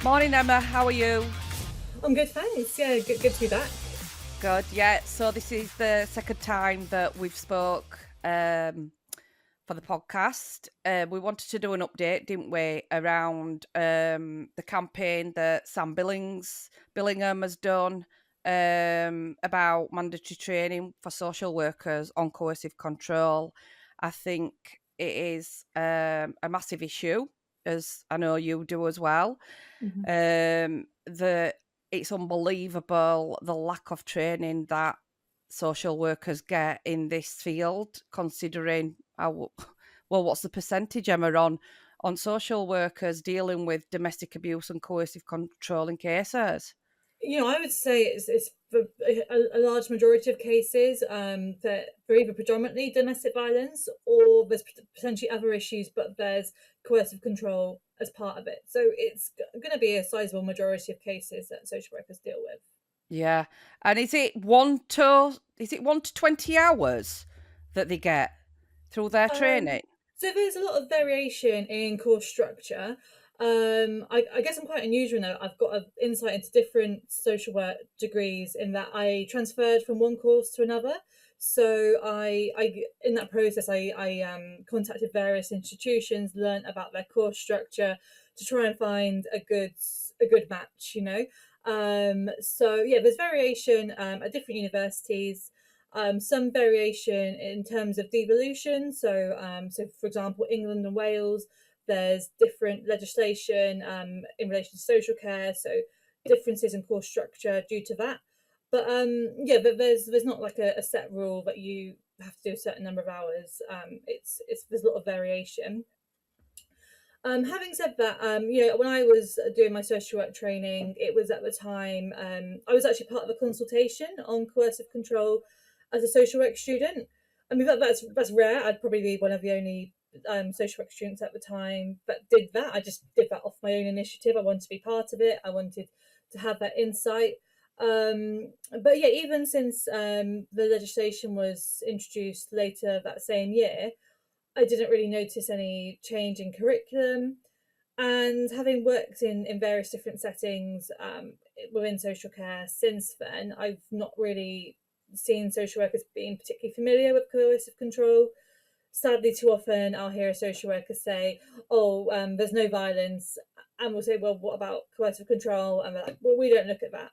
Morning, Emma. How are you? I'm good, thanks. Yeah, good to be back. Good. Yeah. So this is the second time that we've spoke for the podcast. We wanted to do an update, didn't we, around the campaign that Sam Billingham has done about mandatory training for social workers on coercive control. I think it is a massive issue, as I know you do as well. Mhm. The It's unbelievable the lack of training that social workers get in this field, considering how well, what's the percentage, Emma, on social workers dealing with domestic abuse and coercive controlling cases? I would say it's for a large majority of cases that for either predominantly domestic violence or there's potentially other issues, but there's coercive control as part of it. So it's going to be a sizable majority of cases that social workers deal with. Yeah, and is it 1 to 20 hours that they get through their Um, training? so there's a lot of variation in course structure. I guess I'm quite unusual now. I've got an insight into different social work degrees in that I transferred from one course to another. So I in that process, I contacted various institutions, learnt about their course structure to try and find a good match. So yeah, there's variation at different universities, some variation in terms of devolution. So for example, England and Wales, there's different legislation in relation to social care. So differences in course structure due to that. But there's not like a set rule that you have to do a certain number of hours. It's there's a lot of variation. Having said that, when I was doing my social work training, it was at the time I was actually part of a consultation on coercive control as a social work student. I mean that's rare. I'd probably be one of the only social work students at the time that did that. I just did that off my own initiative. I wanted to be part of it. I wanted to have that insight. But yeah, even since the legislation was introduced later that same year, I didn't really notice any change in curriculum. And having worked in various different settings within social care since then, I've not really seen social workers being particularly familiar with coercive control. Sadly, too often I'll hear a social worker say, "Oh, there's no violence," and we'll say, "Well, what about coercive control?" And they're like, "Well, we don't look at that."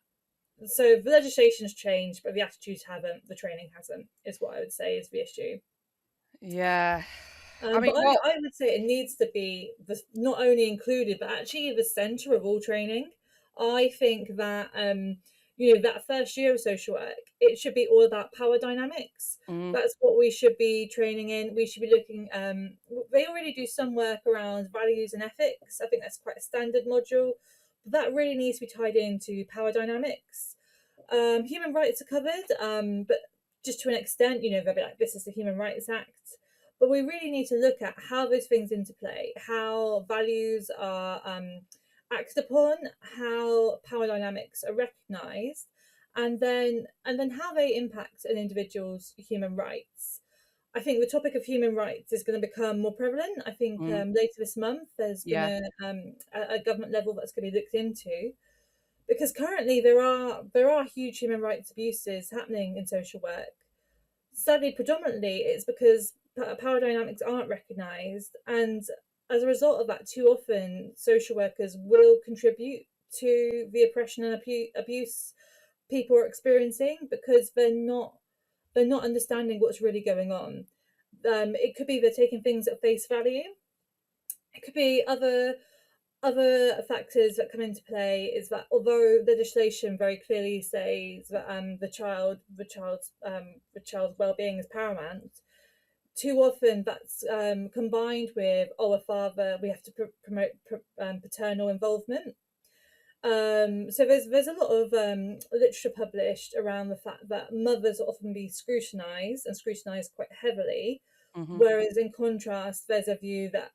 So the legislation's changed, but the attitudes haven't. The training hasn't. Is what I would say is the issue. Yeah, I But mean, I would say it needs to be not only included, but actually the centre of all training. I think that that first year of social work, it should be all about power dynamics. mm, That's what we should be training in. We should be looking. They already do some work around values and ethics. I think that's quite a standard module, but that really needs to be tied into power dynamics. Human rights are covered, but just to an extent. They'll be like, "This is the Human Rights Act." But we really need to look at how those things interplay, how values are acted upon, how power dynamics are recognised, and then how they impact an individual's human rights. I think the topic of human rights is going to become more prevalent. I think mm, later this month there's going yeah. to a government level that's going to be looked into, because currently there are huge human rights abuses happening in social work. Sadly, predominantly it's because power dynamics aren't recognised, and as a result of that, too often social workers will contribute to the oppression and abuse people are experiencing because they're not understanding what's really going on. It could be they're taking things at face value. It could be other factors that come into play is that although legislation very clearly says that the child's well-being is paramount, too often that's combined with, a father, we have to promote paternal involvement. So there's a lot of literature published around the fact that mothers often be scrutinised and scrutinised quite heavily, Hmm. whereas in contrast, there's a view that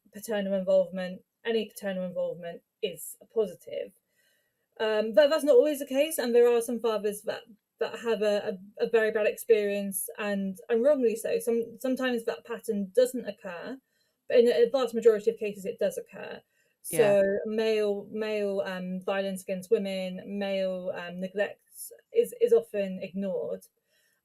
any paternal involvement is a positive. But that's not always the case, and there are some fathers that have a very bad experience, and wrongly so. Sometimes that pattern doesn't occur, but in a vast majority of cases, it does occur. Yeah. So male violence against women, male neglect is often ignored,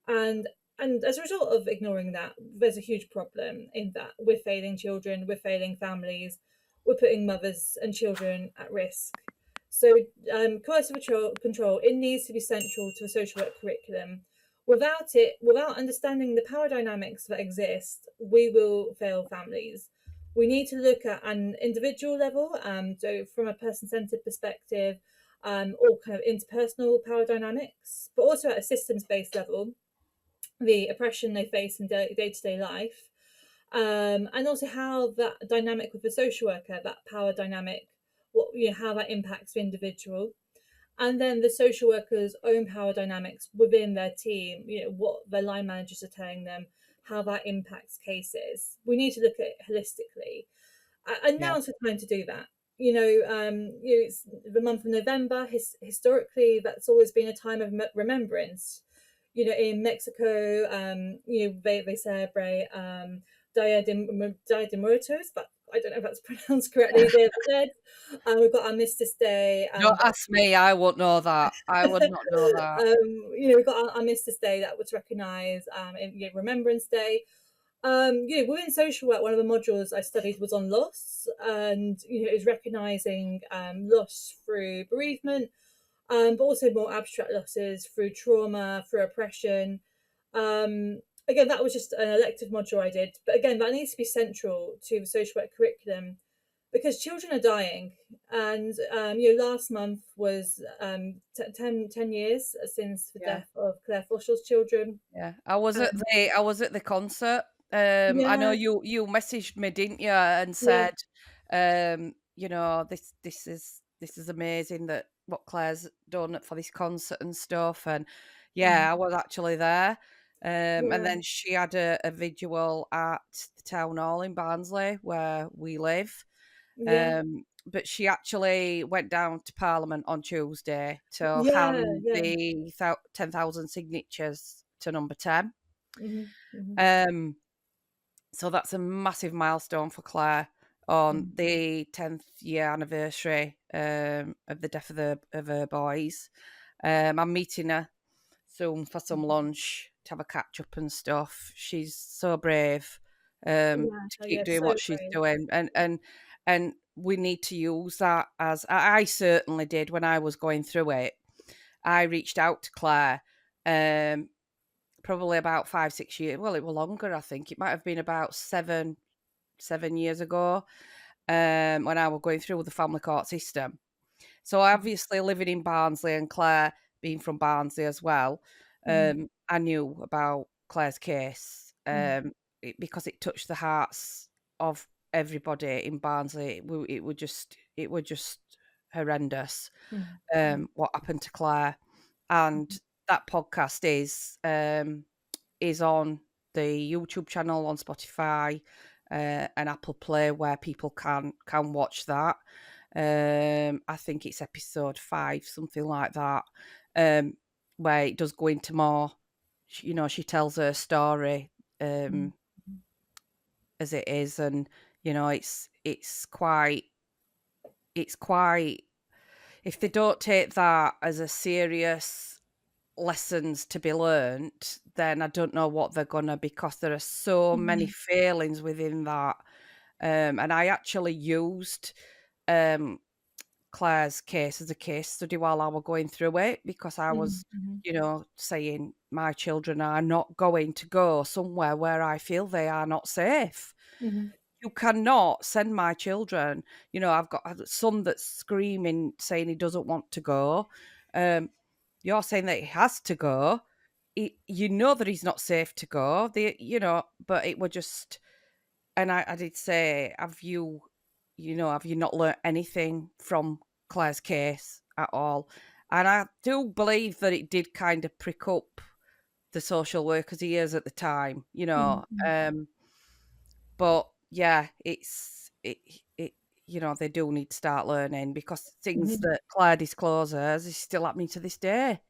and as a result of ignoring that, there's a huge problem in that we're failing children, we're failing families, we're putting mothers and children at risk. So coercive control, it needs to be central to a social work curriculum. Without it, without understanding the power dynamics that exist, we will fail families. We need to look at an individual level, so from a person-centered perspective, or kind of interpersonal power dynamics, but also at a systems-based level, the oppression they face in day-to-day life, and also how that dynamic with the social worker, that power dynamic, what, you know, how that impacts the individual, and then the social worker's own power dynamics within their team, you know, what their line managers are telling them, how that impacts cases. We need to look at it holistically, and Yeah. now's the time to do that. You know, it's the month of November. Historically, that's always been a time of remembrance. You know, in Mexico, you know, they celebrate Dia de Muertos, but I don't know if that's pronounced correctly. Day of the Dead. We've got Armistice Day. Don't ask me, I won't know that. I would not know that. You know, we've got Armistice Day that was recognised, in, you know, Remembrance Day. You know, within social work, one of the modules I studied was on loss, and you know, it was recognising loss through bereavement, but also more abstract losses through trauma, through oppression. Again, that was just an elective module I did, but again, that needs to be central to the social work curriculum because children are dying. And you know, last month was 10 years since the Yeah. death of Claire Foshel's children. Yeah. Um, I was at the concert. I know yeah, you messaged me, didn't you, and yeah. said, you know, this is amazing that what Claire's done for this concert and stuff. And Mhm. yeah, I was actually there. And Yeah, then she had a visual at the town hall in Barnsley where we live. yeah, But she actually went down to Parliament on Tuesday to yeah, hand yeah. the 10,000 signatures to number 10. Mhm, mhm, Um, so that's a massive milestone for Claire on mhm, the 10th year anniversary of the death of her boys. I'm meeting her soon for some lunch to have a catch up and stuff. She's so brave yeah, to oh, keep yeah, doing so what she's brave. doing, and we need to use that as I certainly did when I was going through it. I reached out to Claire, um, probably about 5 6 years. Well, it was longer. I think it might have been about 7 years ago, when I was going through the family court system. So Mhm, obviously living in Barnsley and Claire being from Barnsley as well, mhm, I knew about Claire's case, mhm, because it touched the hearts of everybody in Barnsley. It were just horrendous, mhm, mhm, what happened to Claire. And mhm, that podcast is on the YouTube channel, on Spotify, and Apple Play, where people can watch that. I think it's episode 5, something like that, um, where it does go into more. You know, she tells her story mhm, as it is, and you know, it's quite. If they don't take that as a serious lessons to be learnt, then I don't know what they're gonna, because there are so many mhm, failings within that. And I actually used um, Claire's case as a case study while I was going through it, because I mhm, was, mhm, you know, saying my children are not going to go somewhere where I feel they are not safe. mhm, You cannot send my children. You know, I've got a son that's screaming, saying he doesn't want to go. Um, you're saying that he has to go. You know that he's not safe to go. You know, but it were just, and I did say, have you not learnt anything from Claire's case at all? And I do believe that it did kind of prick up the social workers' ears at the time, you mhm, know. mhm, But yeah, it you know, they do need to start learning, because things mhm. that Claire discloses is still happening to this day.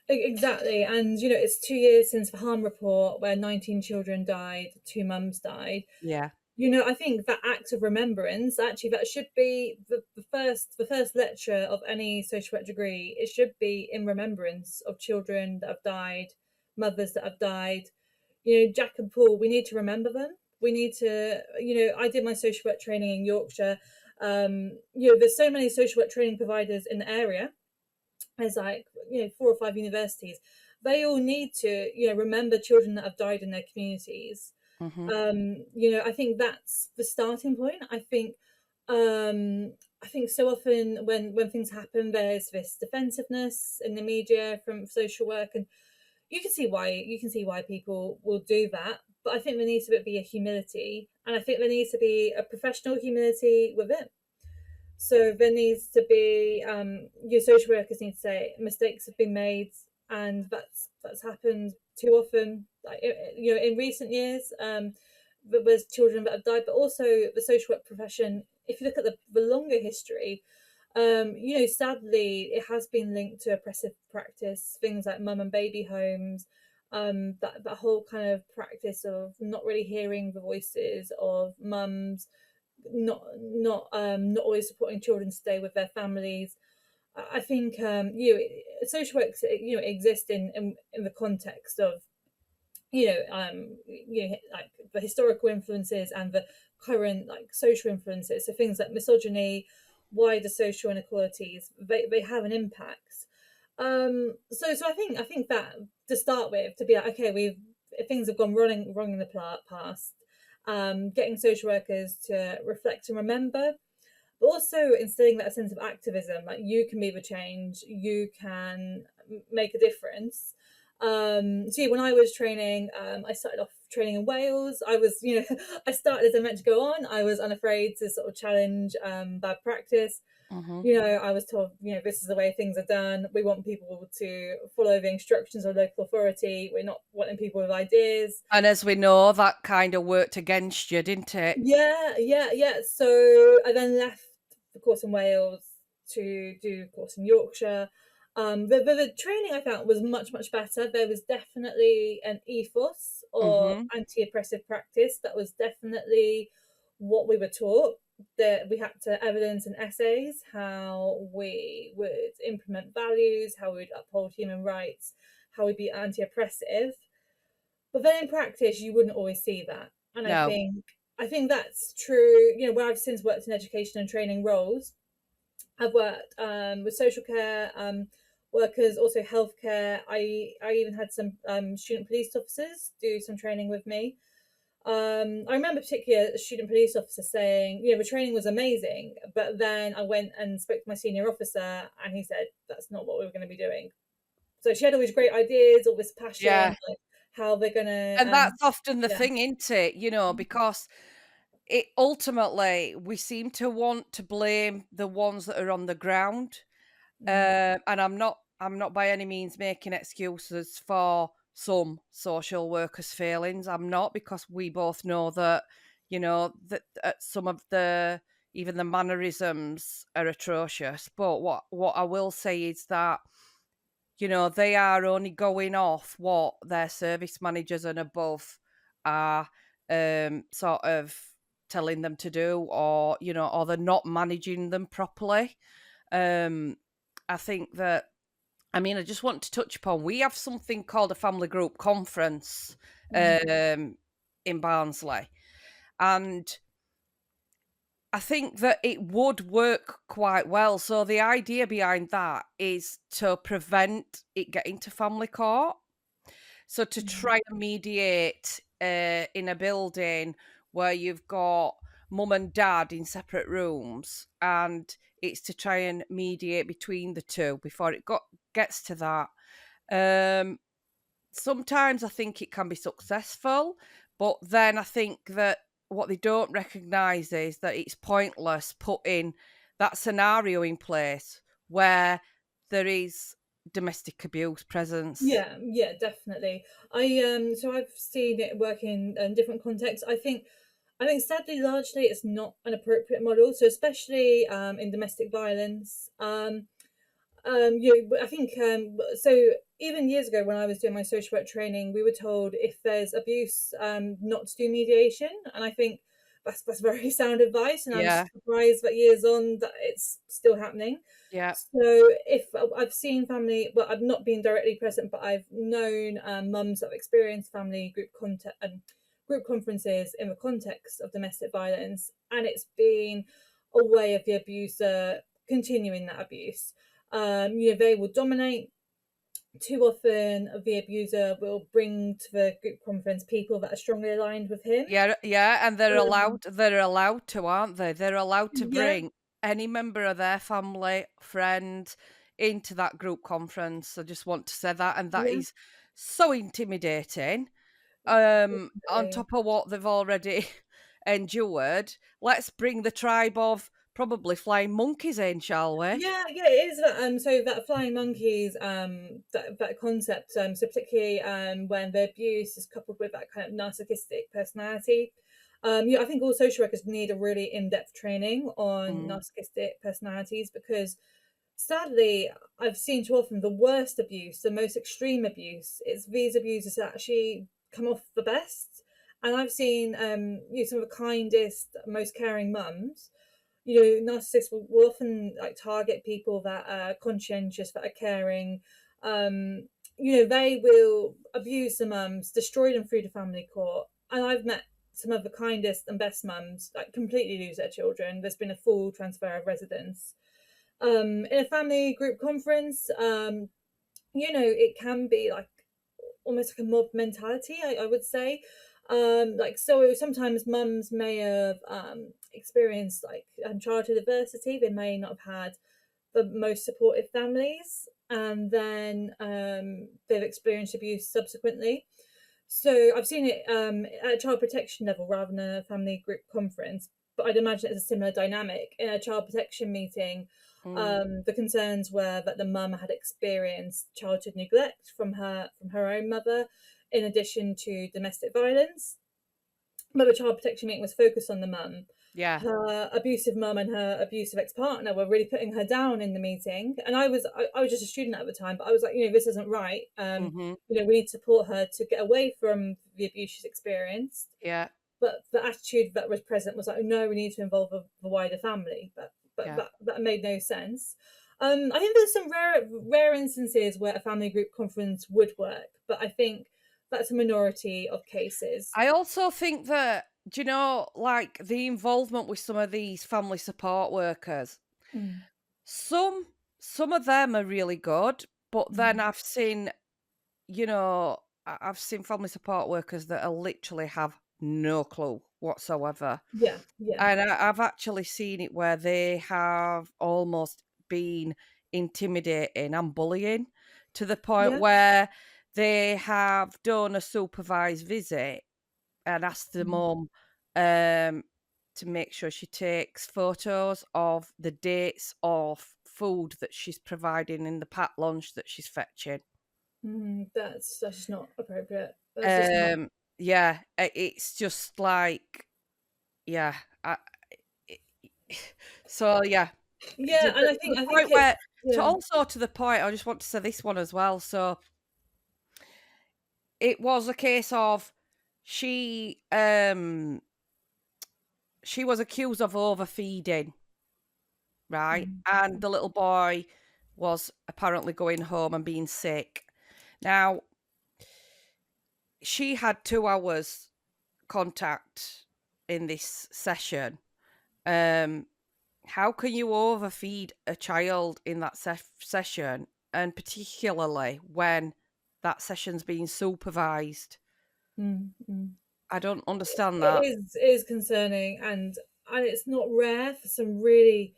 Exactly, and you know, it's 2 years since the harm report where 19 children died, two mums died. Yeah. I think that act of remembrance, actually, that should be the first lecture of any social work degree. It should be in remembrance of children that have died, mothers that have died. Jack and Paul, we need to remember them. We need to, I did my social work training in Yorkshire. There's so many social work training providers in the area. There's 4 or 5 universities. They all need to, remember children that have died in their communities. Mm-hmm. I think that's the starting point. I think so often when things happen, there's this defensiveness in the media from social work, and you can see why people will do that. But I think there needs to be a humility, and I think there needs to be a professional humility with it. So there needs to be your social workers need to say mistakes have been made, and that's happened too often. Like, in recent years, there's children that have died, but also the social work profession. If you look at the longer history, sadly, it has been linked to oppressive practice, things like mum and baby homes, that whole kind of practice of not really hearing the voices of mums, not always supporting children to stay with their families. I think social work exists in the context of like the historical influences and the current like social influences. So things like misogyny, wider social inequalities, they have an impact. So I think that to start with, to be like, okay, things have gone wrong in the past. Getting social workers to reflect and remember, but also instilling that sense of activism, like you can be the change, you can make a difference. So yeah, when I was training, I started off training in Wales. I was, I started as I meant to go on. I was unafraid to sort of challenge bad practice. Mm-hmm. I was told, this is the way things are done. We want people to follow the instructions of local authority. We're not wanting people with ideas. And as we know, that kind of worked against you, didn't it? Yeah, yeah, yeah. So I then left the course in Wales to do the course in Yorkshire. The training I found was much, much better. There was definitely an ethos of Mm-hmm. anti-oppressive practice. That was definitely what we were taught. That we had to evidence in essays how we would implement values, how we'd uphold human rights, how we'd be anti-oppressive. But then in practice, you wouldn't always see that. And I No. think I think that's true. Where I've since worked in education and training roles, I've worked with social care workers, also healthcare. I even had some student police officers do some training with me. I remember particularly a student police officer saying, the training was amazing, but then I went and spoke to my senior officer, and he said that's not what we were going to be doing. So she had all these great ideas, all this passion, Yeah. like how they're gonna, And that's often the yeah. thing, isn't it? Because it ultimately we seem to want to blame the ones that are on the ground. Mm. And I'm not by any means making excuses for some social workers' failings. I'm not, because we both know that, that some of the even the mannerisms are atrocious. But what I will say is that, they are only going off what their service managers and above are sort of telling them to do, or they're not managing them properly. Um, I think that, I just want to touch upon, we have something called a family group conference Mm. in Barnsley. And I think that it would work quite well. So the idea behind that is to prevent it getting to family court. So to Mm. try and mediate in a building where you've got mum and dad in separate rooms, and it's to try and mediate between the two before it gets to that. Um, Sometimes I think it can be successful, but then I think that what they don't recognise is that it's pointless putting that scenario in place where there is domestic abuse presence. Yeah, yeah, definitely. So I've seen it work in different contexts. I think sadly, largely, it's not an appropriate model. So especially in domestic violence. I think so. Even years ago, when I was doing my social work training, we were told if there's abuse, not to do mediation. And I think that's very sound advice, and I'm Yeah. surprised that years on that it's still happening. Yeah. So if I've seen family, well, I've not been directly present, but I've known mums that have experienced family group conferences in the context of domestic violence, and it's been a way of the abuser continuing that abuse. They will dominate. Too often, the abuser will bring to the group conference people that are strongly aligned with him. Yeah, yeah, and Um, they're allowed to, aren't they? They're allowed to yeah, bring any member of their family, friend into that group conference. I just want to say that, and that yeah, is so intimidating. On definitely. top of what they've already endured, let's bring the tribe of probably flying monkeys in, shall we? Yeah, yeah, it is that. So that flying monkeys, that concept. So particularly when the abuse is coupled with that kind of narcissistic personality. I think all social workers need a really in-depth training on Mm, narcissistic personalities because sadly, I've seen too often the worst abuse, the most extreme abuse. It's these abusers that actually come off the best, and I've seen some of the kindest, most caring mums. Narcissists will often like target people that are conscientious, that are caring. Um, they will abuse the mums, destroy them through the family court. And I've met some of the kindest and best mums like completely lose their children. There's been a full transfer of residence. In a family group conference, it can be like almost like a mob mentality, I would say. So sometimes mums may have experienced like childhood adversity. They may not have had the most supportive families, and then they've experienced abuse subsequently. So I've seen it at a child protection level rather than a family group conference, but I'd imagine it's a similar dynamic. In a child protection meeting, mm, the concerns were that the mum had experienced childhood neglect from her own mother, in addition to domestic violence. But the child protection meeting was focused on the mum. yeah. Her abusive mum and her abusive ex-partner were really putting her down in the meeting, and I was just a student at the time, but I was like, this isn't right. Hmm. We need to support her to get away from the abuse she's experienced. Yeah. But the attitude that was present was like, oh, no, we need to involve the wider family. But Yeah. that made no sense. I think there's some rare instances where a family group conference would work, but I think that's a minority of cases. I also think that, do you know, like the involvement with some of these family support workers, Mm, some some of them are really good, but then mm. I've seen, I've seen family support workers that are literally have no clue whatsoever. Yeah, yeah, And I've actually seen it where they have almost been intimidating and bullying to the point yeah. where they have done a supervised visit and asked the Mm, mum um, to make sure she takes photos of the dates of food that she's providing in the packed lunch that she's fetching. that's just not appropriate. That's just not. Um, yeah, it's just like, yeah. I, so yeah, Yeah, and to the I think point it's where, to yeah. also to the point, I just want to say this one as well. So it was a case of she um she was accused of overfeeding, right? Mm, And the little boy was apparently going home and being sick. Now, she had 2 hours contact in this session. Um, how can you overfeed a child in that session? And particularly when that session's being supervised? mm. I don't understand that. It is concerning, and it's not rare for some really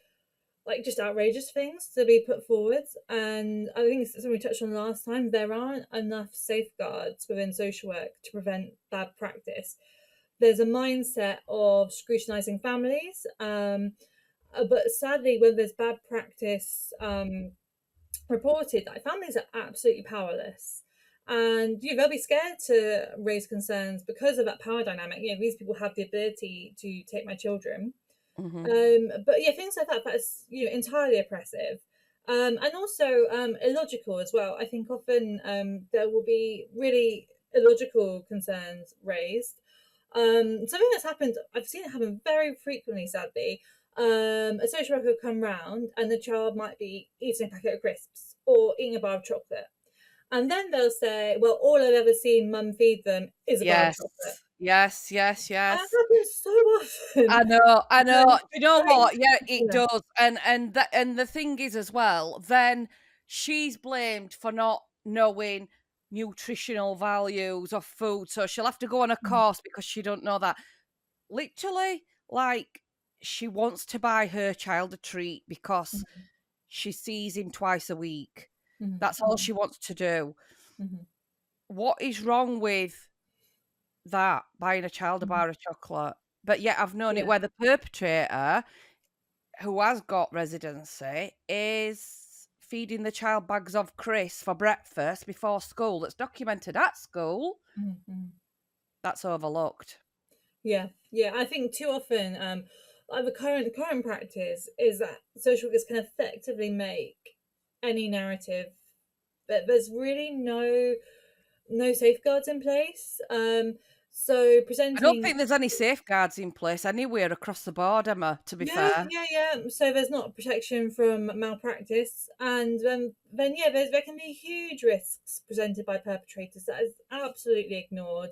like just outrageous things to be put forward. And I think it's something we touched on last time. There aren't enough safeguards within social work to prevent bad practice. There's a mindset of scrutinizing families, but sadly, when there's bad practice reported, that families are absolutely powerless. And they'll be scared to raise concerns because of that power dynamic. These people have the ability to take my children. Hmm. But yeah, things like that's entirely oppressive. And also illogical as well. I think often there will be really illogical concerns raised. Something that's happened, I've seen it happen very frequently, sadly. A social worker will come round and the child might be eating a packet of crisps or eating a bar of chocolate. And then they'll say, well, all I've ever seen mum feed them is a bar of Yes. chocolate. Yes, yes, That yes. happens so often. I know, I know. Um, You know I mean, what? Yeah, it yeah. does. And the thing is as well, then she's blamed for not knowing nutritional values of food. So she'll have to go on a Mm, course because she don't know that. Literally, like she wants to buy her child a treat because mm, she sees him twice a week. mm, That's all mm, she wants to do. mm, What is wrong with that, buying a child a mm. bar of chocolate? But yet I've known it Yeah. where the perpetrator, who has got residency, is feeding the child bags of crisps for breakfast before school. That's documented at school. Mm, mm. That's overlooked. Yeah, yeah. I think too often, like the current practice is that social workers can effectively make any narrative, but there's really no safeguards in place. So I don't presenting, think there's any safeguards in place anywhere across the board, Emma, to be yeah, fair. yeah, yeah. So there's not protection from malpractice, and then yeah, there can be huge risks presented by perpetrators that is absolutely ignored.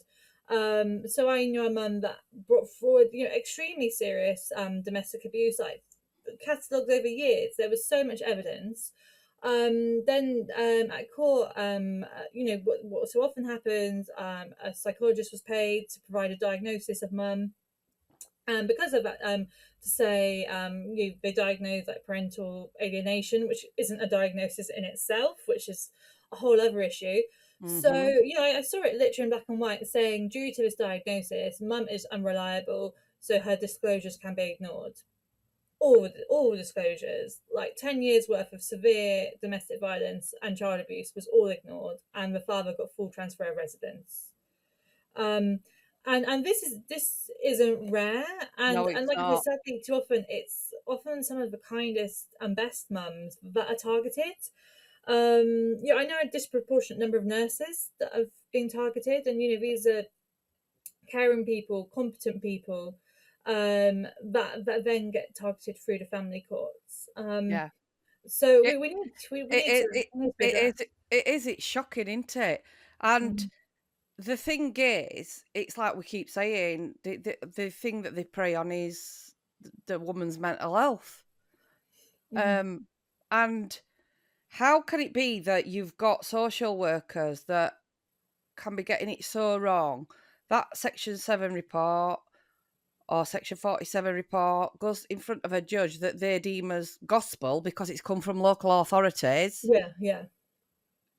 So I knew a mum that brought forward, extremely serious domestic abuse, like catalogued over years. There was so much evidence. Then at court, what so often happens, a psychologist was paid to provide a diagnosis of mum, and because of that, to say, they diagnose like parental alienation, which isn't a diagnosis in itself, which is a whole other issue. So Mhm. I saw it literally in black and white saying, due to this diagnosis, mum is unreliable, so her disclosures can be ignored. All disclosures, like 10 years worth of severe domestic violence and child abuse, was all ignored, and the father got full transfer of residence. um and this isn't rare, No, and it's like I said, not. sadly, too often it's often some of the kindest and best mums that are targeted. I know a disproportionate number of nurses that have been targeted, and these are caring people, competent people, that then get targeted through the family courts. Yeah. So It we it need to it it we need to it address. is it is, it's shocking, isn't it? And Mm, the thing is, it's like we keep saying, the thing that they prey on is the woman's mental health. mm, Um, and how can it be that you've got social workers that can be getting it so wrong? That Section 7 report or Section 47 report goes in front of a judge that they deem as gospel because it's come from local authorities. yeah, yeah.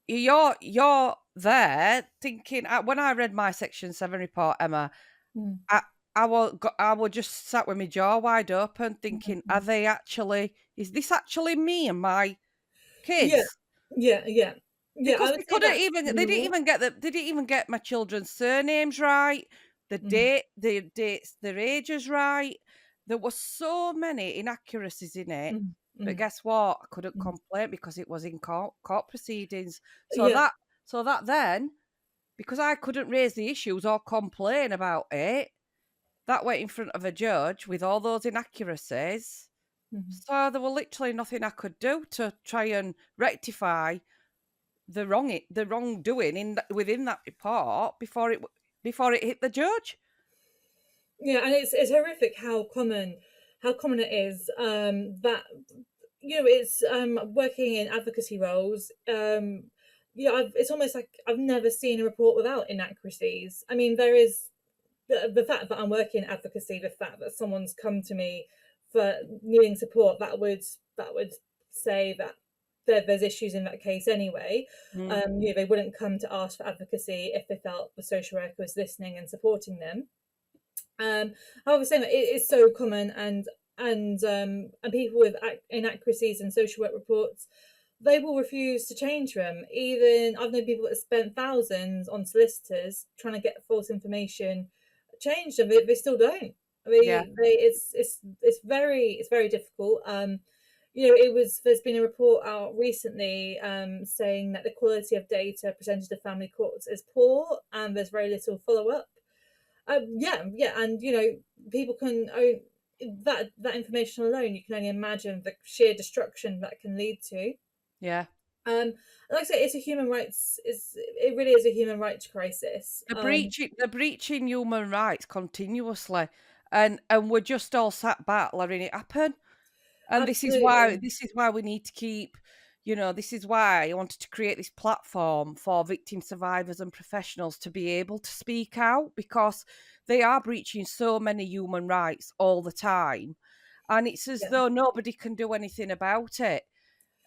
You're there thinking, when I read my Section 7 report, Emma, Mm, I I was just sat with my jaw wide open thinking, are mm. they actually, is this actually me and my Yeah, kids? yeah, yeah, yeah. I Because would say that's they didn't minimal. even get they didn't even get my children's surnames right, Mm, the dates, their ages right. There were so many inaccuracies in it. mm, But mm, guess what? I couldn't mm. complain because it was in court proceedings. So Yeah, that then, because I couldn't raise the issues or complain about it, that went in front of a judge with all those inaccuracies. mhm. So there were literally nothing I could do to try and rectify the wrongdoing within that report before it hit the judge. Yeah, and it's horrific how common it is, that it's working in advocacy roles. It's almost like I've never seen a report without inaccuracies. I mean, there is the fact that I'm working in advocacy, the fact that someone's come to me for needing support, that would say that there's issues in that case anyway. Mm, They wouldn't come to ask for advocacy if they felt the social worker was listening and supporting them. However, saying that, it is so common, and people with inaccuracies in social work reports, they will refuse to change them. Even I've known people that have spent thousands on solicitors trying to get false information changed, and they still don't. yeah. It's very difficult. There's been a report out recently, saying that the quality of data presented to family courts is poor, and there's very little follow up. Yeah, and people can own that information alone. You can only imagine the sheer destruction that can lead to. Yeah. Um, like I say, it's a human rights. It really is a human rights crisis. They're breaching human rights continuously, and we're just all sat back letting it happen. And Absolutely, this is why we need to keep, this is why I wanted to create this platform for victim survivors and professionals to be able to speak out, because they are breaching so many human rights all the time, and it's as yeah. though nobody can do anything about it.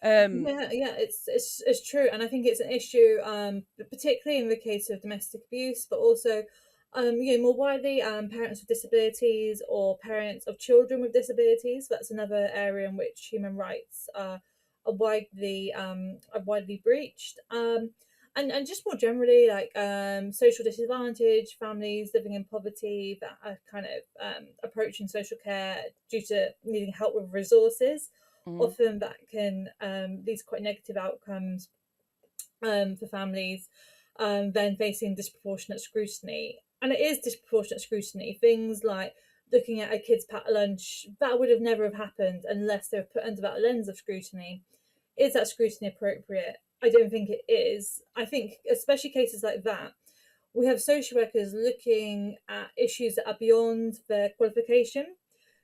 Um, Yeah, it's true, and I think it's an issue, particularly in the case of domestic abuse, but also, more widely, parents with disabilities or parents of children with disabilities. That's another area in which human rights are widely breached. And just more generally, like social disadvantage, families living in poverty that are kind of approaching social care due to needing help with resources. mm, Often that can lead to quite negative outcomes for families, then facing disproportionate scrutiny. And it is disproportionate scrutiny. Things like looking at a kid's packed lunch, that would have never have happened unless they were put under that lens of scrutiny. Is that scrutiny appropriate? I don't think it is. I think, especially cases like that, we have social workers looking at issues that are beyond their qualification.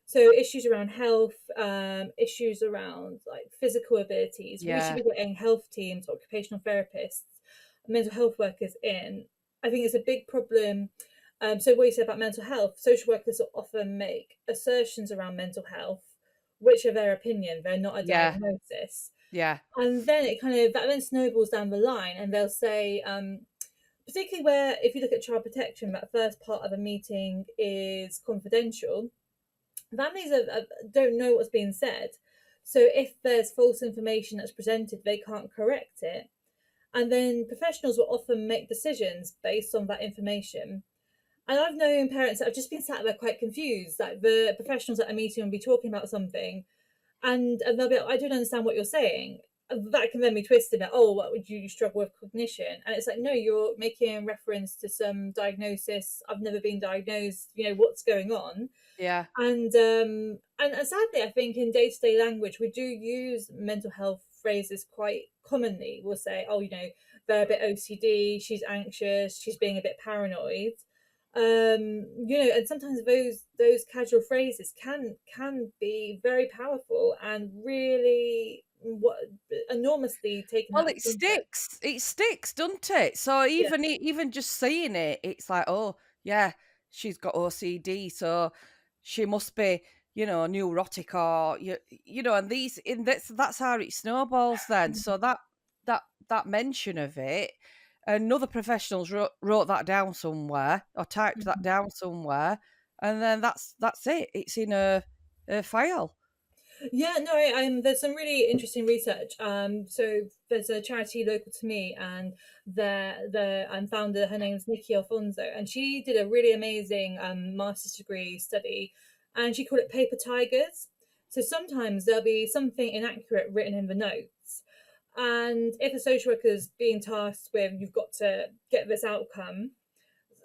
So issues around health, issues around like physical abilities. We should yeah, be getting health teams, occupational therapists, mental health workers in. I think it's a big problem. So what you said about mental health, social workers often make assertions around mental health, which are their opinion. They're not a yeah, diagnosis. Yeah. And then that then snowballs down the line, and they'll say, particularly where if you look at child protection, that first part of a meeting is confidential. Families don't know what's being said, so if there's false information that's presented, they can't correct it, and then professionals will often make decisions based on that information. And I've known parents that have just been sat there quite confused, like the professionals at a meeting will be talking about something, and they'll be like, I don't understand what you're saying. That can then be twisted at, oh, what would you struggle with cognition? And it's like, no, you're making reference to some diagnosis. I've never been diagnosed. What's going on? yeah. And sadly, I think in day to day language, we do use mental health phrases quite commonly. We'll say, oh, they're a bit OCD, she's anxious, she's being a bit paranoid. And sometimes those casual phrases can be very powerful and really what enormously taken Well, out of context. it sticks, doesn't it? So Yeah. even just saying it, it's like, oh yeah, she's got OCD, so she must be, neurotic, or and that's how it snowballs then. So that mention of it, and other professionals wrote that down somewhere or typed that Mhm. down somewhere, and then that's it. It's in a file. Yeah, no, there's some really interesting research. So there's a charity local to me, and the founder, her name's Nikki Alfonso, and she did a really amazing master's degree study, and she called it paper tigers. So sometimes there'll be something inaccurate written in the notes, and if a social worker's being tasked with, you've got to get this outcome,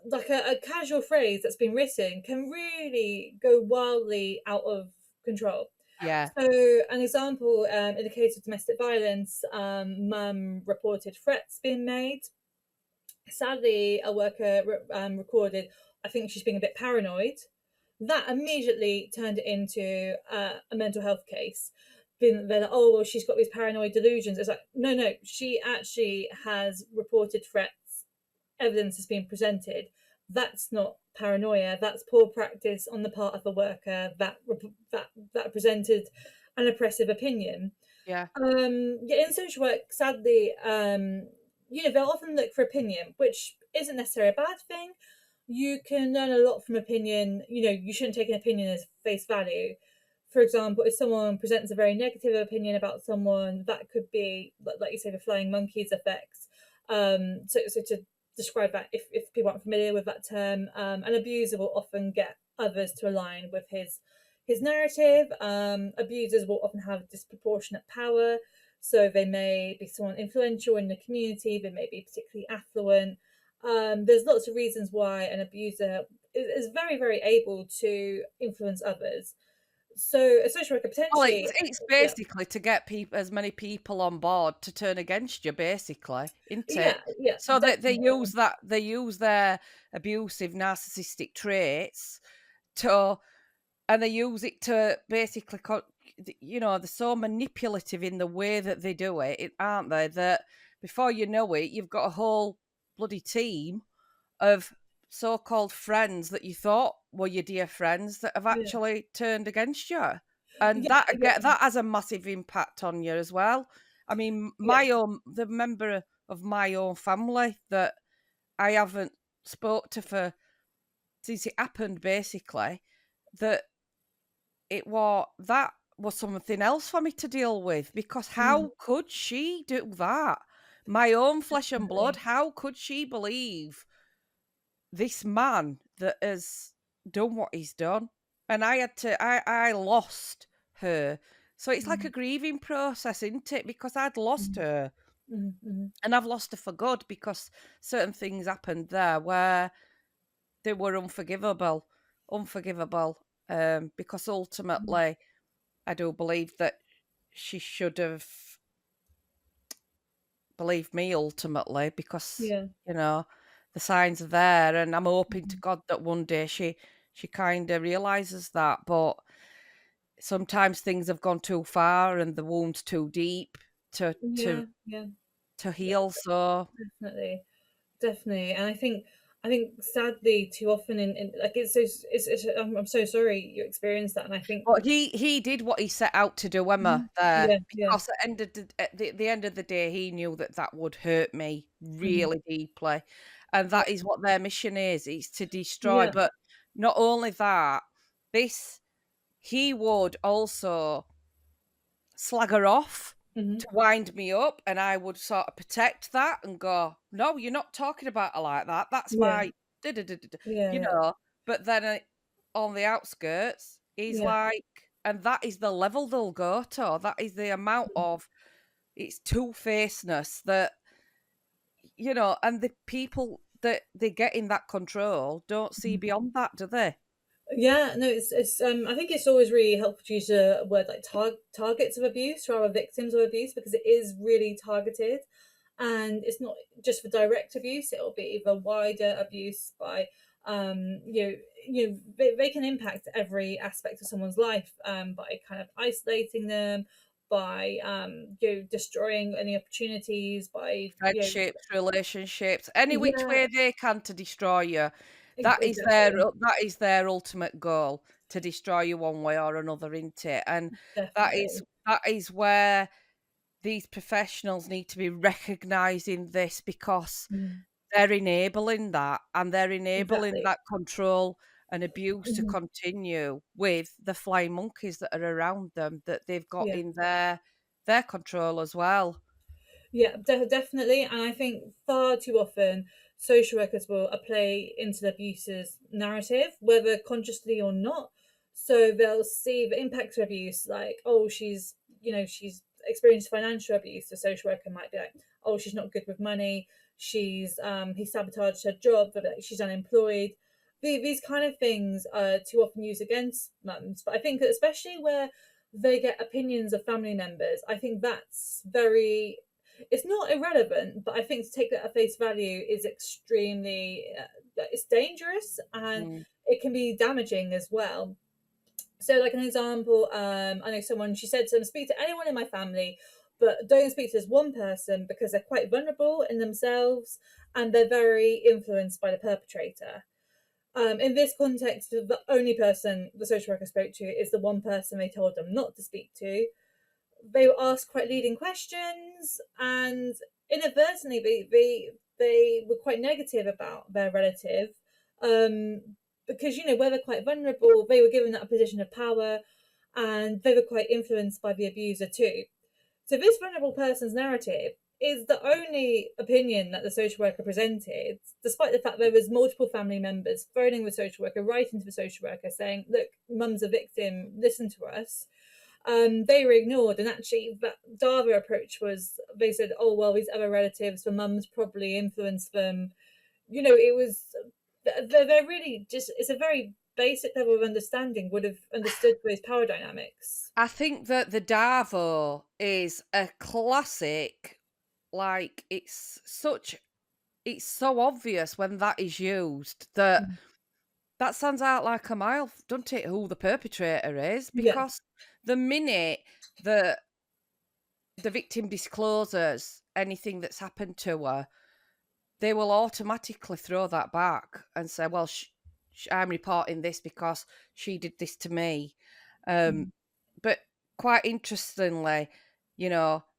like a casual phrase that's been written can really go wildly out of control. Yeah, So, an example, in the case of domestic violence, mum reported threats being made. Sadly, a worker recorded, I think she's being a bit paranoid. That immediately turned it into a mental health case. They're like, oh, well, she's got these paranoid delusions. It's like, no, no, she actually has reported threats. Evidence has been presented. That's not paranoia. That's poor practice on the part of the worker that presented an oppressive opinion. yeah. Yeah, in social work, sadly, they'll often look for opinion, which isn't necessarily a bad thing. You can learn a lot from opinion. You shouldn't take an opinion as face value. For example, if someone presents a very negative opinion about someone, that could be, like you say, the flying monkeys effect. So to describe that, if people aren't familiar with that term, an abuser will often get others to align with his narrative. Abusers will often have disproportionate power, so they may be someone influential in the community, they may be particularly affluent. There's lots of reasons why an abuser is very, very able to influence others. So a social worker Well, potentially, it's yeah, basically to get as many people on board to turn against you, basically, isn't it? yeah, So that definitely, they use their abusive narcissistic traits to, and they use it to basically, they're so manipulative in the way that they do it, aren't they? That before you know it, you've got a whole bloody team of so-called friends that you thought were your dear friends that have yeah, actually turned against you, and yeah, that has a massive impact on you as well. I mean, yeah, the member of my own family that I haven't spoke to for since it happened, basically, that that was something else for me to deal with, because mm, how could she do that? My own flesh and blood, definitely, how could she believe this man that has done what he's done? And I lost her. So it's like a mm, grieving process, isn't it? Because I'd lost mm, her, mm, and I've lost her for good, because certain things happened there where they were unforgivable. Because mm, ultimately, I do believe that she should have believed me ultimately, because, yeah, you know, the signs are there, and I'm hoping to mm, God that one day she kind of realizes that. But sometimes things have gone too far and the wound's too deep to to yeah, yeah, to yeah, heal. So, definitely. Definitely, and I think sadly too often in like I'm so sorry you experienced that, and I think but he did what he set out to do, Emma, mhm, there, yeah, yeah, because at the end of the day, he knew that that would hurt me mhm, really deeply, and yeah, that is what their mission is to destroy. yeah, But not only that, this he would also slag her off mhm, to wind me up, and I would sort of protect that and go, "No, you're not talking about her like that. That's yeah, my da da da da," yeah, you yeah, know. But then on the outskirts, he's yeah, like, and that is the level they'll go to. That is the amount mm, of it's two-facedness that, and the people that they get in that control don't see mhm. beyond that, do they? Yeah, no, it's I think it's always really helpful to use a word like targets of abuse rather than victims of abuse, because it is really targeted, and it's not just for direct abuse. It'll be either wider abuse by they can impact every aspect of someone's life by kind of isolating them, by destroying any opportunities, by Friendships, relationships, any which yeah, way they can to destroy you. That is exactly, their ultimate goal, to destroy you one way or another, isn't it? And definitely, that is where these professionals need to be recognising this, because mm, they're enabling that, and they're enabling exactly. that control and abuse to Mhm. continue with the flying monkeys that are around them, that they've got Yeah. in their control as well. Yeah, definitely. And I think far too often social workers will play into the abuser's narrative, whether consciously or not. So they'll see the impact of abuse, like, oh, she's experienced financial abuse. The social worker might be like, oh, she's not good with money. He sabotaged her job, but like, she's unemployed. These kind of things are too often used against mums. But I think that especially where they get opinions of family members, I think that's very, it's not irrelevant, but I think to take that at face value is extremely it's dangerous, and Mm. it can be damaging as well. So, like an example, I know someone, she said to them, speak to anyone in my family, but don't speak to this one person because they're quite vulnerable in themselves and they're very influenced by the perpetrator. In this context, the only person the social worker spoke to is the one person they told them not to speak to. They were asked quite leading questions, and inadvertently they were quite negative about their relative, um, because where they're quite vulnerable, they were given that position of power, and they were quite influenced by the abuser too. So this vulnerable person's narrative is the only opinion that the social worker presented, despite the fact there was multiple family members phoning the social worker, writing to the social worker saying, look, mum's a victim, listen to us. They were ignored, and actually that Dava approach was, they said, oh well, these other relatives, the mums probably influenced them. It was they're really just, it's a very basic level of understanding, would have understood those power dynamics. I think that the Davo is a classic, like, it's so obvious when that is used that Mm. that stands out like a mile, doesn't it, who the perpetrator is? Yeah. Because the minute that the victim discloses anything that's happened to her, they will automatically throw that back and say, "Well, I'm reporting this because she did this to me." Um, Mm. but quite interestingly,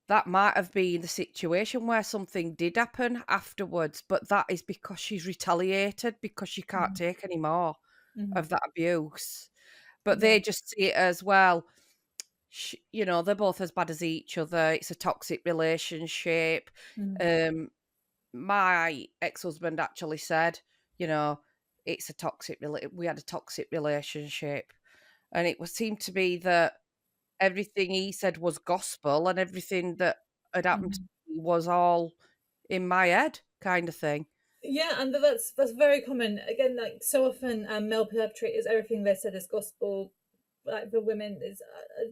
that might have been the situation where something did happen afterwards, but that is because she's retaliated because she can't Mm. take any more Mm. of that abuse. But Yeah. they just see it as, well, they're both as bad as each other. It's a toxic relationship. Mm. Um, my ex-husband actually said, you know, it's a we had a toxic relationship, and it was seemed to be that everything he said was gospel, and everything that had happened to Mm. me was all in my head, kind of thing. Yeah, and that's very common. Again, like so often, male perpetrators, everything they said is gospel, like the women is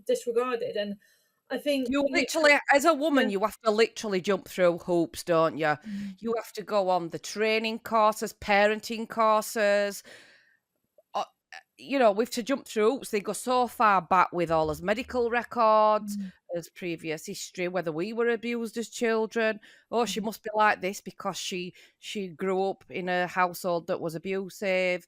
disregarded, and I think You literally, as a woman, yeah. you have to literally jump through hoops, don't you? Mm. You have to go on the training courses, parenting courses. We've to jump through hoops. They go so far back with all his medical records, Mm. his previous history, whether we were abused as children. Oh, she Mm. must be like this because she grew up in a household that was abusive.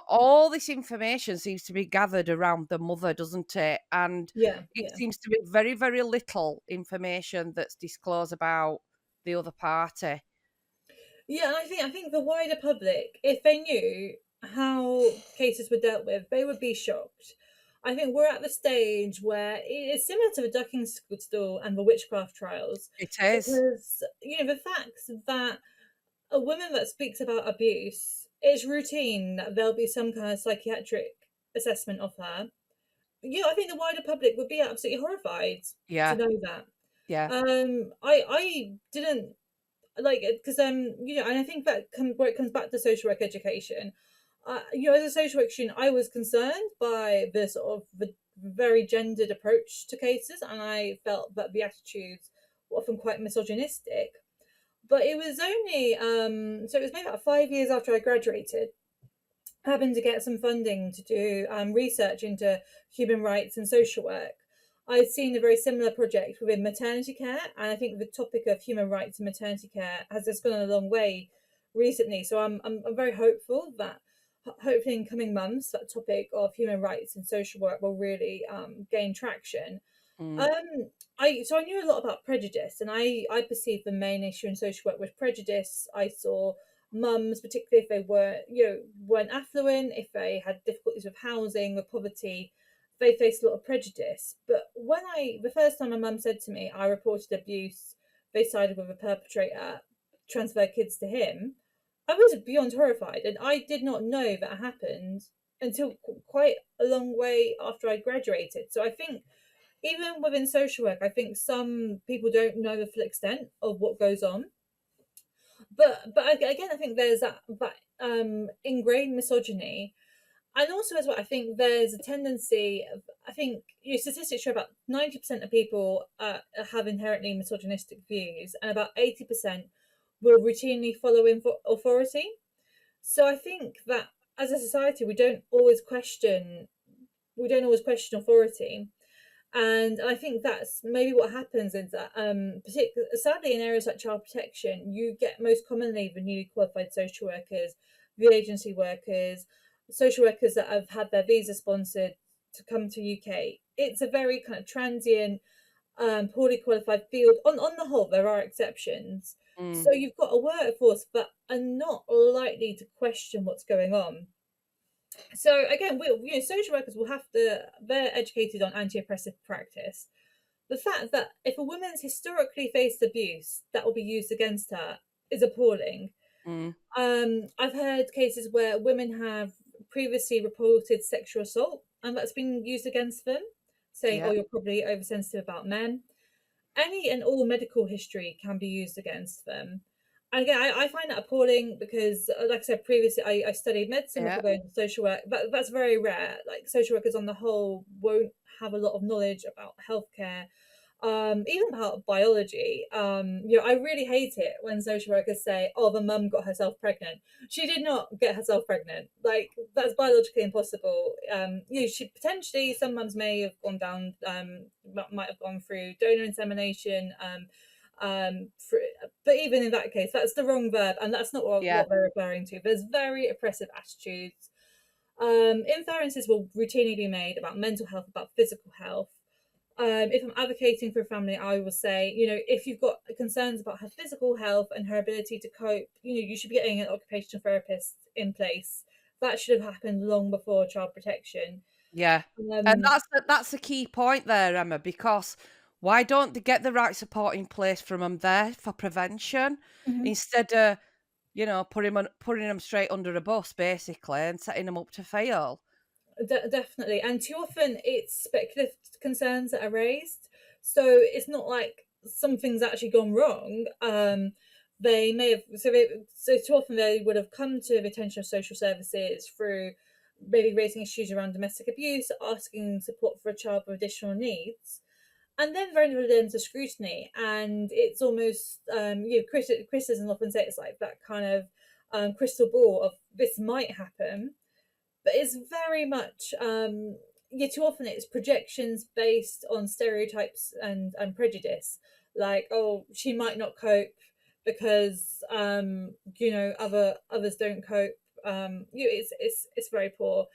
All this information seems to be gathered around the mother, doesn't it? And Yeah, it yeah. seems to be very, very little information that's disclosed about the other party. Yeah, and I think the wider public, if they knew how cases were dealt with, they would be shocked. I think we're at the stage where it's similar to the ducking stool and the witchcraft trials, It is. because the fact that a woman that speaks about abuse, it's routine that there'll be some kind of psychiatric assessment of her. I think the wider public would be absolutely horrified to Yeah. know that. Yeah. I didn't like it because and I think that where it comes back to social work education. As a social work student, I was concerned by the sort of the very gendered approach to cases, and I felt that the attitudes were often quite misogynistic. But it was only so it was maybe about 5 years after I graduated, I happened to get some funding to do research into human rights and social work. I'd seen a very similar project within maternity care, and I think the topic of human rights and maternity care has just gone a long way recently. So I'm very hopeful that hopefully in coming months that topic of human rights and social work will really gain traction. Mm. I knew a lot about prejudice, and I perceived the main issue in social work was prejudice. I saw mums, particularly if they weren't affluent, if they had difficulties with housing, with poverty, they faced a lot of prejudice. But the first time my mum said to me, I reported abuse, they sided with a perpetrator, transferred kids to him, I was beyond horrified, and I did not know that happened until quite a long way after I graduated. So I think even within social work, I think some people don't know the full extent of what goes on. But again, I think there's that ingrained misogyny, and also as well, I think there's a tendency. I think statistics show about 90% of people have inherently misogynistic views, and about 80% will routinely follow authority. So I think that as a society, we don't always question authority, and I think that's maybe what happens is that, sadly, in areas like child protection, you get most commonly the newly qualified social workers, the agency workers, social workers that have had their visa sponsored to come to UK. It's a very kind of transient, poorly qualified field. On the whole, there are exceptions. Mm. So you've got a workforce that are not likely to question what's going on. So again, social workers will have to, they're educated on anti-oppressive practice. The fact that if a woman's historically faced abuse, that will be used against her is appalling. Mm. I've heard cases where women have previously reported sexual assault, and that's been used against them, saying, "Oh, Yeah. you're probably oversensitive about men." Any and all medical history can be used against them. And again, I find that appalling because, like I said previously, I studied medicine Yeah. before going to social work. That's very rare. Like social workers on the whole won't have a lot of knowledge about healthcare, even about biology. I really hate it when social workers say, "Oh, the mum got herself pregnant." She did not get herself pregnant. Like that's biologically impossible. She potentially some mums may have gone down, might have gone through donor insemination. For, but even in that case, that's the wrong verb, and that's not Yeah. what they're referring to. There's very oppressive attitudes. Inferences will routinely be made about mental health, about physical health. If I'm advocating for a family, I will say, if you've got concerns about her physical health and her ability to cope, you should be getting an occupational therapist in place. That should have happened long before child protection. Yeah. And Um, that's the key point there, Emma, because why don't they get the right support in place from them there for prevention mhm. instead of, putting them straight under a bus basically and setting them up to fail? Definitely, and too often it's speculative concerns that are raised, so it's not like something's actually gone wrong. They may have so too often they would have come to the attention of social services through maybe raising issues around domestic abuse, asking support for a child with additional needs, and then very little into scrutiny, and it's almost criticism often say it's like that kind of crystal ball of this might happen, but it's very much too often it's projections based on stereotypes and prejudice, like, oh, she might not cope because others don't cope. It's very poor.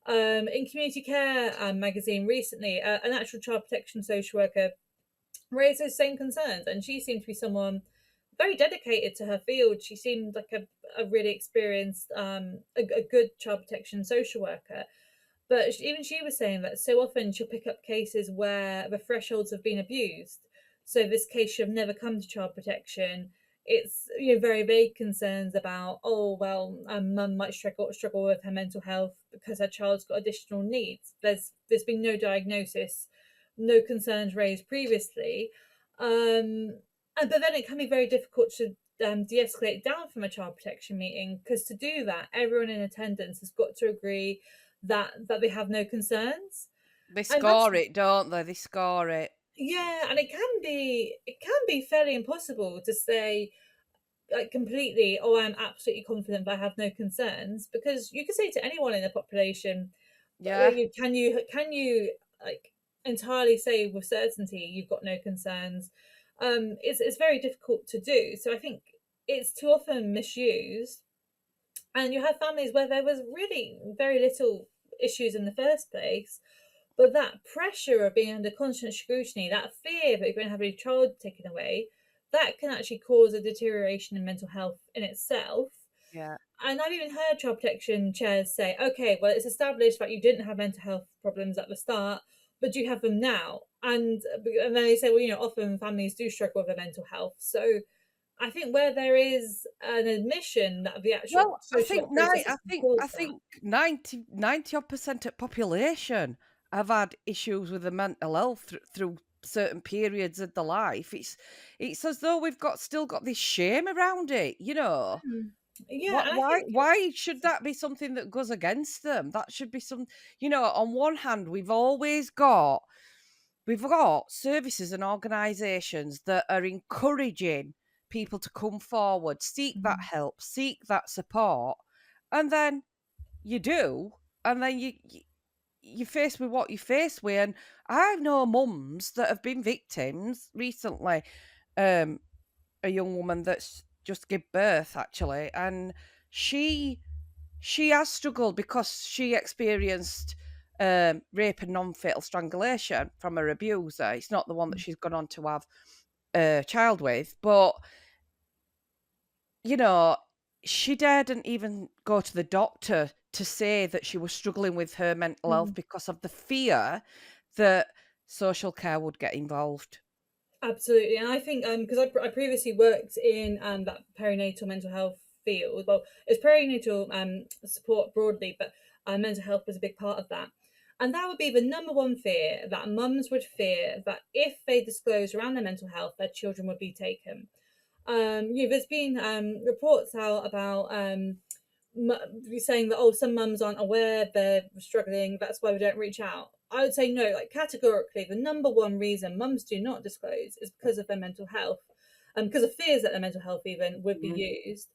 In Community Care magazine recently, an actual child protection social worker raised those same concerns, and she seemed to be someone very dedicated to her field. She seemed like a really experienced, a good child protection social worker. But even she was saying that so often she'll pick up cases where the thresholds have been abused. So this case should have never come to child protection. It's very vague concerns about, oh well, mum might struggle with her mental health because her child's got additional needs. There's been no diagnosis, no concerns raised previously, but then it can be very difficult to de-escalate down from a child protection meeting, because to do that, everyone in attendance has got to agree that they have no concerns, They and that's score it, don't they? They score it. yeah, and it can be fairly impossible to say like completely, oh, I'm absolutely confident that I have no concerns, because you can say to anyone in the population, Yeah. can you like entirely say with certainty you've got no concerns? It's very difficult to do. So I think it's too often misused, and you have families where there was really very little issues in the first place, but that pressure of being under constant scrutiny, that fear that you're going to have your child taken away, that can actually cause a deterioration in mental health in itself. Yeah. And I've even heard child protection chairs say, okay, well, it's established that you didn't have mental health problems at the start, but do you have them now? And then they say, well, often families do struggle with their mental health. So I think where there is an admission that the actual Well, social work processes can I cause that. think 90 odd percent of population have had issues with the mental health through certain periods of the life. It's as though we've still got this shame around it, you know. Mm. Yeah, What and I think why should that be something that goes against them? That should be on one hand, we've got services and organisations that are encouraging people to come forward, seek that Mhm. help, seek that support, and then you do, and then you're faced with what you're faced with. And I know mums that have been victims recently. Um, a young woman that's just give birth actually, and she she has struggled because she experienced rape and non-fatal strangulation from her abuser. It's not the one that she's gone on to have a child with, but you know, she daredn't even go to the doctor to say that she was struggling with her mental health Mhm. because of the fear that social care would get involved. Absolutely, and I think because I previously worked in that perinatal mental health field. Well, it's perinatal support broadly, but mental health was a big part of that. And that would be the number one fear, that mums would fear that if they disclose around their mental health, their children would be taken. There's been reports out about saying that, oh, some mums aren't aware they're struggling, that's why we don't reach out. I would say no, like categorically, the number one reason mums do not disclose is because of their mental health, and because of fears that their mental health even would be Mhm. used.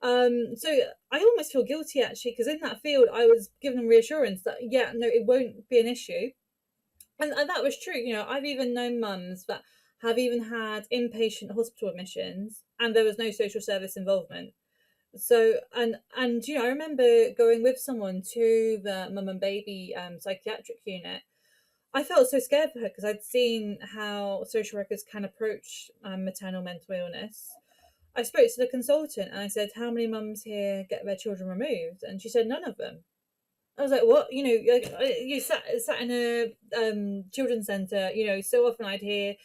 So I almost feel guilty actually, because in that field I was given reassurance that yeah, no, it won't be an issue, and that was true. I've even known mums that have even had inpatient hospital admissions, and there was no social service involvement. So I remember going with someone to the mum and baby psychiatric unit. I felt so scared for her because I'd seen how social workers can approach maternal mental illness. I spoke to the consultant and I said, "How many mums here get their children removed?" And she said, "None of them." I was like, "What?" Like, you sat in a children's centre. So often I'd hear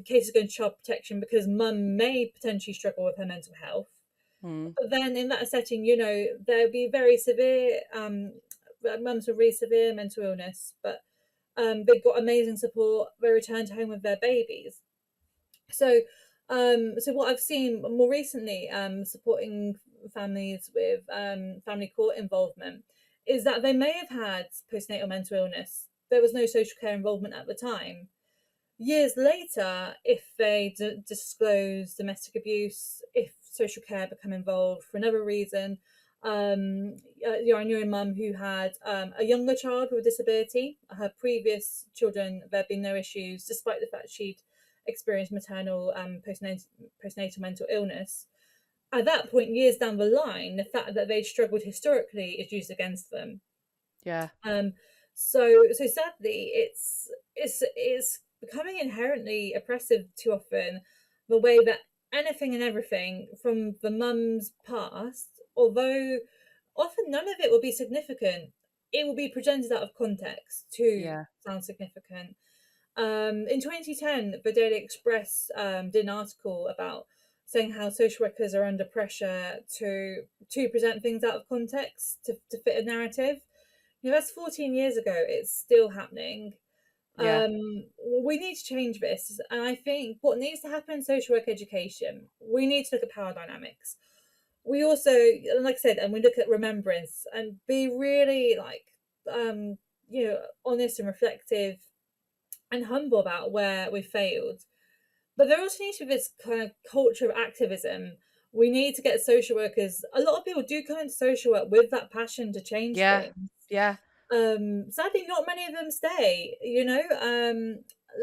cases going to child protection because mum may potentially struggle with her mental health. Mm. But then in that setting, there'd be very severe mums with really severe mental illness, but they've got amazing support. They returned home with their babies. So, so what I've seen more recently, supporting families with family court involvement, is that they may have had postnatal mental illness. There was no social care involvement at the time. Years later, if they disclose domestic abuse, if social care become involved for another reason, I knew a mum who had a younger child with a disability. Her previous children, there had been no issues, despite the fact she'd experienced maternal postnatal mental illness. At that point, years down the line, the fact that they struggled historically is used against them. Yeah. Um, so sadly, it's becoming inherently oppressive too often, the way that anything and everything from the mum's past, although often none of it will be significant, it will be presented out of context to Yeah. sound significant. In 2010, the Daily Express did an article about saying how social workers are under pressure to present things out of context to fit a narrative. That's 14 years ago. It's still happening. Yeah. We need to change this. And I think what needs to happen in social work education, we need to look at power dynamics. We also, like I said, and we look at remembrance and be really um, honest and reflective and humble about where we failed. But there also needs to be this kind of culture of activism. We need to get social workers. A lot of people do come into social work with that passion to change Yeah. things. Yeah. Sadly, not many of them stay.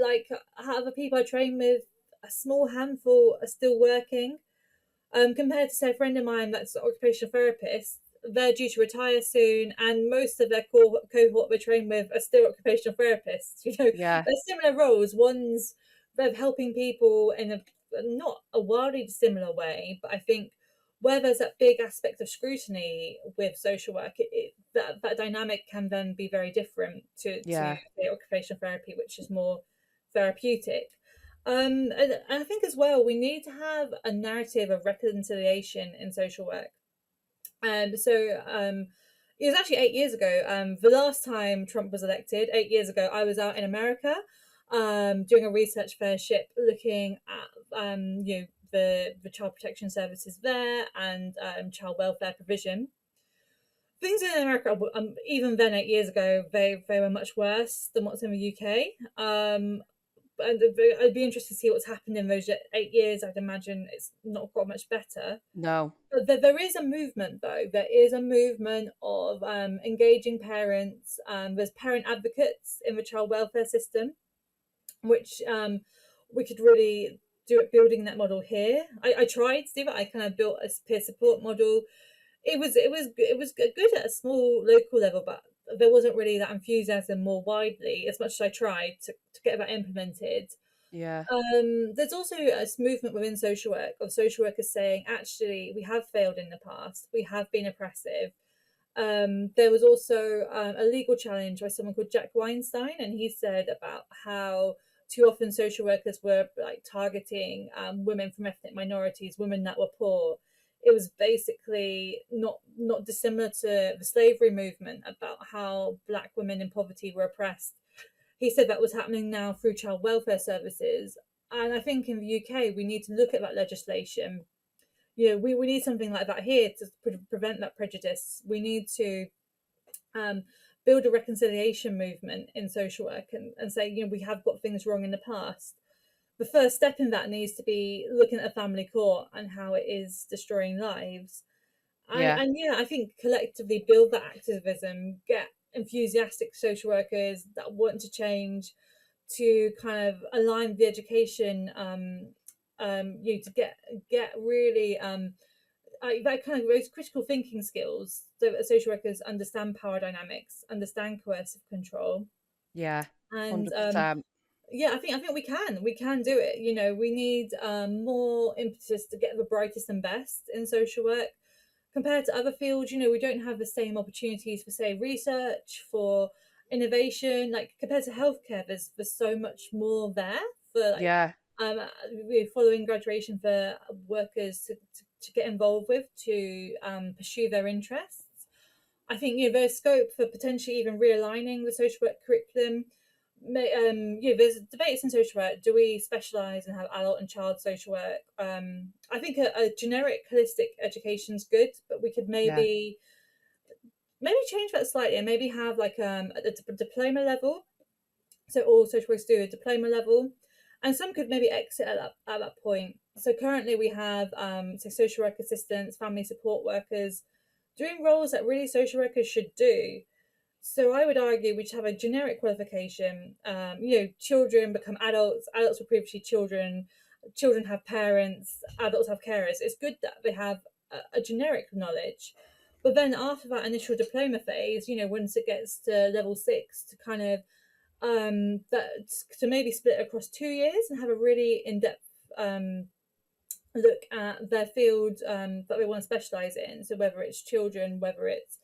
Like out of the people I train with, a small handful are still working. Compared to say a friend of mine that's an occupational therapist, they're due to retire soon, and most of their cohort they train with are still occupational therapists. Yeah. They're similar roles. One's they're helping people in a not a wildly dissimilar way, but I think where there's that big aspect of scrutiny with social work, that dynamic can then be very different to Yeah. the occupational therapy, which is more therapeutic. And I think as well, we need to have a narrative of reconciliation in social work. It was actually 8 years ago. The last time Trump was elected, 8 years ago, I was out in America, doing a research fellowship, looking at the child protection services there and child welfare provision. Things in America, even then 8 years ago, they were much worse than what's in the UK. And I'd be interested to see what's happened in those 8 years. I'd imagine it's not got much better. No. But there is a movement, though. There is a movement of engaging parents. There's parent advocates in the child welfare system, which we could really do it building that model here. I tried to do that. I kind of built a peer support model. It was good at a small local level, but there wasn't really that enthusiasm more widely as much as I tried to get that implemented. Yeah. There's also a movement within social work of social workers saying, actually, we have failed in the past. We have been oppressive. There was also a legal challenge by someone called Jack Weinstein, and he said about how too often social workers were like targeting women from ethnic minorities, women that were poor. It was basically not dissimilar to the slavery movement about how Black women in poverty were oppressed. He said that was happening now through child welfare services. And I think in the UK, we need to look at that legislation. You know, we need something like that here to prevent that prejudice. We need to um, build a reconciliation movement in social work and say, you know, we have got things wrong in the past. The first step in that needs to be looking at a family court and how it is destroying lives. Yeah, And yeah, I think collectively build that activism, get enthusiastic social workers that want to change, to kind of align the education, you to get really that kind of those critical thinking skills, so that social workers understand power dynamics, understand coercive control, yeah, and 100%. yeah, I think we can do it. You know, we need more impetus to get the brightest and best in social work compared to other fields. You know, we don't have the same opportunities for, say, research, for innovation. Like compared to healthcare, there's so much more there for like Yeah, following graduation for workers to get involved with, to pursue their interests. I think, you know, there's scope for potentially even realigning the social work curriculum. You know, there's debates in social work. Do we specialise and have adult and child social work? I think a generic holistic education is good, but we could yeah, maybe change that slightly and maybe have like a diploma level. So all social workers do a diploma level, and some could maybe exit at that point. So currently we have so social work assistants, family support workers, doing roles that really social workers should do. So I would argue we should have a generic qualification. You know, children become adults. Adults were previously children. Children have parents. Adults have carers. It's good that they have a generic knowledge, but then after that initial diploma phase, you know, once it gets to level 6, to kind of that to maybe split across 2 years and have a really in-depth look at their field that they want to specialize in. So whether it's children, whether it's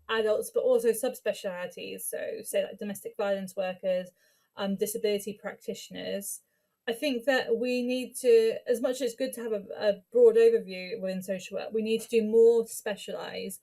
adults, but also subspecialities. So say like domestic violence workers, disability practitioners. I think that we need to, as much as it's good to have a broad overview within social work, we need to do more to specialize,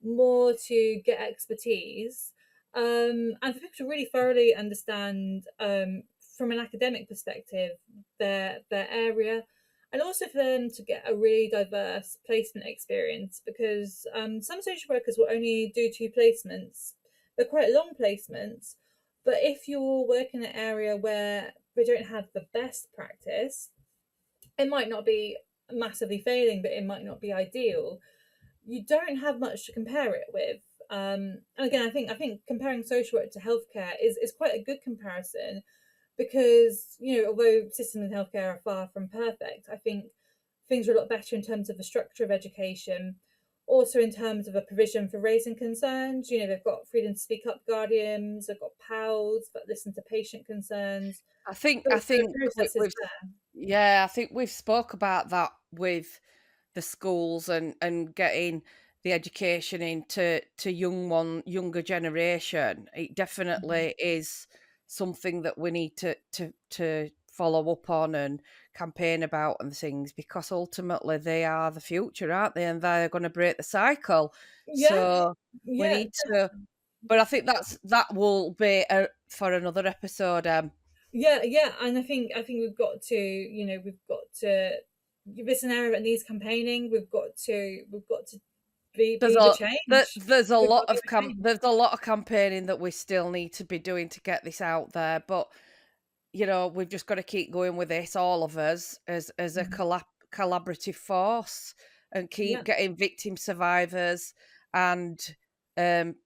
more to get expertise, and for people to really thoroughly understand, from an academic perspective, their area, and also for them to get a really diverse placement experience, because some social workers will only do 2 placements. They're quite long placements, but if you're working in an area where they don't have the best practice, it might not be massively failing, but it might not be ideal. You don't have much to compare it with. And again, I think comparing social work to healthcare is quite a good comparison, because, you know, although systems in healthcare are far from perfect, I think things are a lot better in terms of the structure of education, also in terms of a provision for raising concerns. You know, they've got freedom to speak up guardians, they've got PALs that listen to patient concerns. I The think process is we've there. yeah, I think we've spoke about that with the schools and getting the education into to younger generation. It Mhm. definitely is something that we need to follow up on and campaign about and things, because ultimately they are the future, aren't they? And they're going to break the cycle. Yeah, So we yeah, need to. But I think that will be for another episode. yeah, and I think we've got to. If it's an area that needs campaigning, we've got to There's be the a change. there's a We've got lot to be of the change. there's a lot of campaigning that we still need to be doing to get this out there, but we've just got to keep going with this, all of us, as a Mhm. collaborative force, and keep Yeah. getting victim survivors and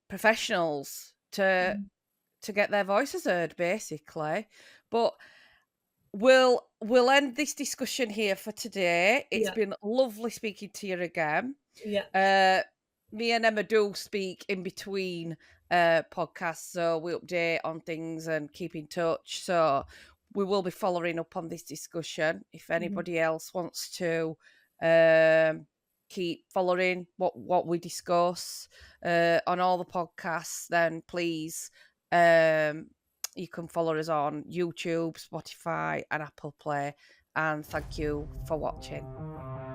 professionals Mhm. to get their voices heard, basically. But we'll end this discussion here for today. It's Yeah. been lovely speaking to you again. Yeah. Uh, Me and Emma do speak in between podcasts, so we update on things and keep in touch. So we will be following up on this discussion. If Mhm. anybody else wants to um, keep following what we discuss on all the podcasts, then please you can follow us on YouTube, Spotify, and Apple Play. And thank you for watching.